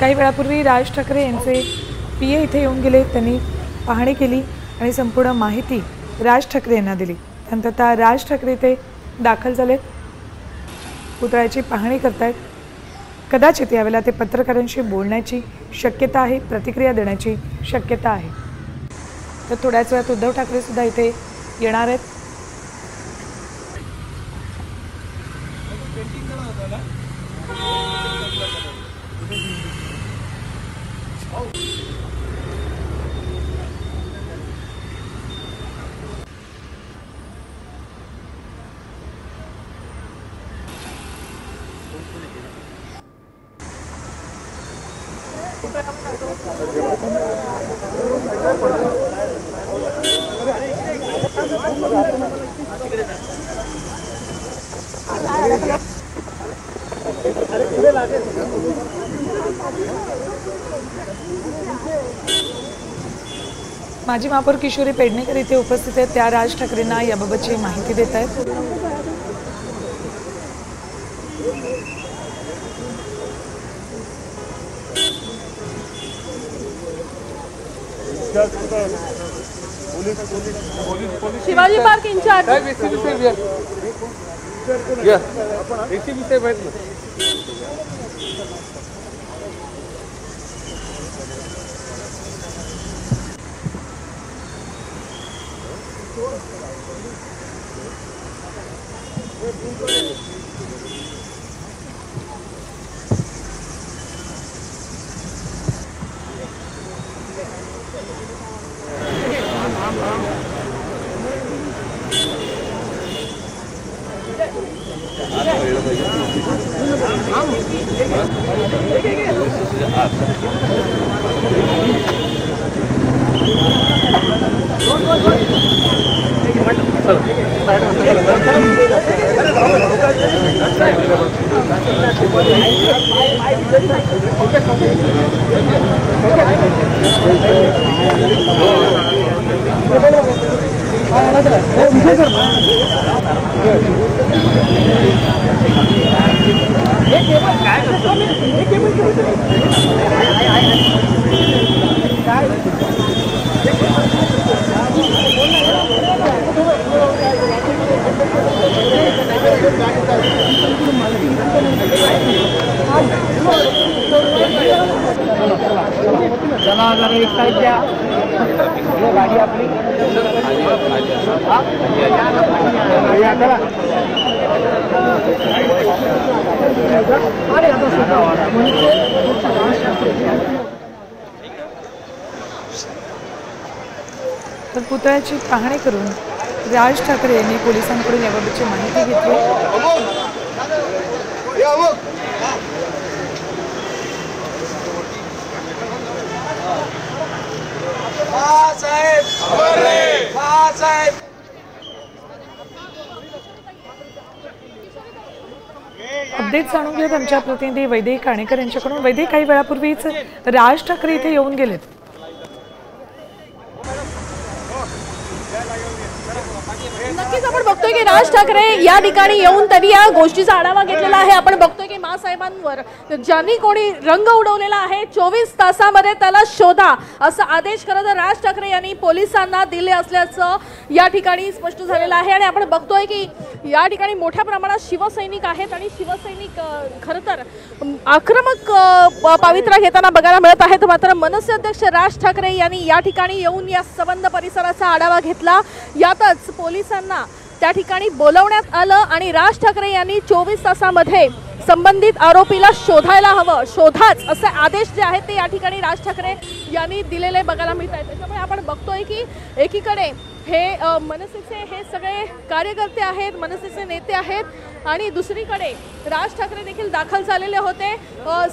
काही वेळापूर्वी राज ठाकरे यांचे पीए इथे येऊन गेले। त्यांनी पाहणी केली आणि संपूर्ण माहिती राज ठाकरे यांना दिली। त्यानंतर राज ठाकरे इथे दाखल झालेत, पुतळ्याची पाहणी करतायत। कदाचित यावेळेला ते पत्रकारांशी बोलण्याची शक्यता आहे, प्रतिक्रिया देण्याची शक्यता आहे। तर थोड्याच वेळात उद्धव ठाकरे सुद्धा इथे येणार आहेत। माजी महापौर किशोरी पेडणेकर इथे उपस्थित आहेत। त्या राज ठाकरेंना याबाबतची माहिती देत आहेत। शिवाजी पार्क इंचार्ज तर पुतळ्याची पाहणी करून राज ठाकरे यांनी पोलिसांकडून याबाबतची माहिती घेतली। अपडेट जाणून घेऊयात आमच्या प्रतिनिधी वैदेही काणेकर यांच्याकडून। वैदेही, काही वेळापूर्वीच राज ठाकरे इथे येऊन गेलेत। नक्कीच आपण बघतोय की राज ठाकरे या ठिकाणी येऊन तरी या गोष्टीचा आढावा घेतलेला आहे। आपण बघतोय की मासाहेबांवर ज्यांनी कोणी रंग उडवलेला आहे 24 तासामध्ये त्याला शोधा असा आदेश खरं तर राज ठाकरे यांनी पोलिसांना दिले असल्याचं या ठिकाणी स्पष्ट झालेलं आहे। आणि आपण बघतोय की या ठिकाणी मोठ्या प्रमाणात शिवसैनिक आहेत आणि शिवसैनिक खरं तर आक्रमक पवित्रा घेताना बघायला मिळत आहेत। मात्र मनसे अध्यक्ष राज ठाकरे यांनी या ठिकाणी येऊन या संबंध परिसराचा आढावा घेतला। यातच पोलिसांना त्या ठिकाणी बोलवण्यात आलं आणि राज ठाकरे यांनी 24 तासामध्ये संबंधित आरोपीला शोधायला हवं, शोधाच असे आदेश जे आहेत ते या ठिकाणी राज ठाकरे यांनी दिलेले बघायला मिळत आहेत। त्याच्यामुळे आपण बघतोय की एकीकडे हे मनसेचे हे सगळे कार्यकर्ते आहेत, मनसेचे नेते आहेत आणि दुसरीकडे राज ठाकरे देखील दाखल झालेले होते।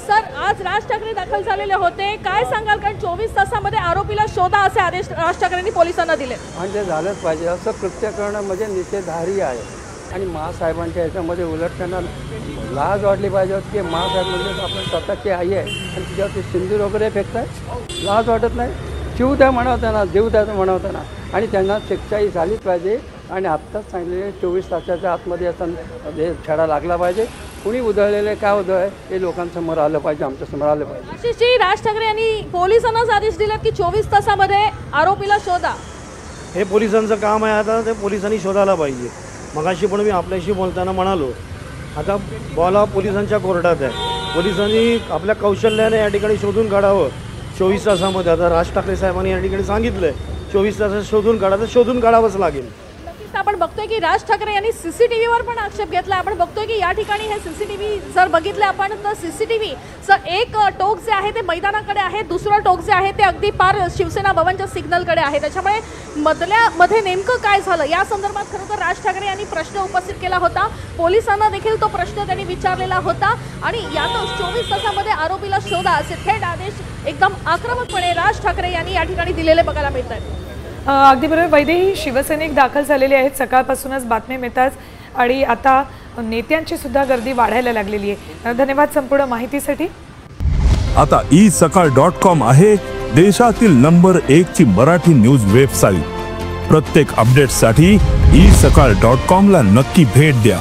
सर, आज राज ठाकरे दाखल झालेले होते, काय सांगाल? कारण 24 तासामध्ये आरोपीला शोधा असे आदेश राज ठाकरेंनी पोलिसांना दिले। म्हणजे झालंच पाहिजे असं कृत्य करणं म्हणजे निषेधार्ह आहे। आणि महासाहेबांच्या ह्याच्यामध्ये उलट त्यांना लाज वाटली पाहिजे की महासाहेब म्हणजे आपण स्वतःची आई आहे आणि तिच्यावरती सिंदूर वगैरे फेकतात, लाज वाटत नाही? शिव द्या म्हणावं त्यांना, देव द्या म्हणावं त्यांना, आणि त्यांना शिक्षाही झालीच पाहिजे। आणि आत्ताच सांगितले 24 तासाच्या आतमध्ये असा छडा लागला पाहिजे। कुणी उधळलेलं काय उधळ हे लोकांसमोर आलं पाहिजे, आमच्यासमोर आलं पाहिजे. आशिषजी, राज ठाकरे यांनी पोलिसांनाच आदेश दिलेत की 24 तासामध्ये आरोपीला शोधा. हे पोलिसांचं काम आहे. आता ते पोलिसांनी शोधायला पाहिजे. मगाशी पण मी आपल्याशी बोलताना म्हणालो, आता बॉल हा पोलिसांच्या कोर्टात आहे. पोलिसांनी आपल्या कौशल्याने या ठिकाणी शोधून काढावं 24 तासामध्ये. आता राज ठाकरे साहेबांनी या ठिकाणी सांगितलं आहे 24 तासात शोधून काढा, तर शोधून काढावंच लागेल. नक्कीच आपण बघतोय की राज ठाकरे यांनी सीसीटीव्हीवर पण आक्षेप घेतला. आपण बघतोय की या ठिकाणी हे सीसीटीव्ही जर बघितले आपण तर सीसीटीव्हीचं एक टोक जे आहे ते मैदानाकडे आहे, दुसरं टोक जे आहे ते अगदी पार शिवसेना भवनच्या सिग्नलकडे आहे. त्याच्यामुळे मध्ये नेमकं काय झालं या संदर्भात खरं तर राज ठाकरे यांनी प्रश्न उपस्थित केला होता. पोलिसांना देखील तो प्रश्न त्यांनी विचारलेला होता आणि यातच 24 तासामध्ये आरोपीला शोधा असे थेट आदेश एकदम आक्रमकपणे राज ठाकरे यांनी या ठिकाणी दिलेले बघायला मिळत आहेत. अगदी बरोबर. वैदेही शिवसैनिक दाखल झालेले आहेत. सकाळपासूनच बातमी मिळतात आणि आता नेत्यांची सुद्धा गर्दी वाढायला लागलेली आहे. धन्यवाद संपूर्ण माहितीसाठी. आता isakal.com आहे देशातील नंबर 1 ची मराठी न्यूज वेबसाईट. प्रत्येक अपडेटसाठी isakal.com ला नक्की भेट द्या.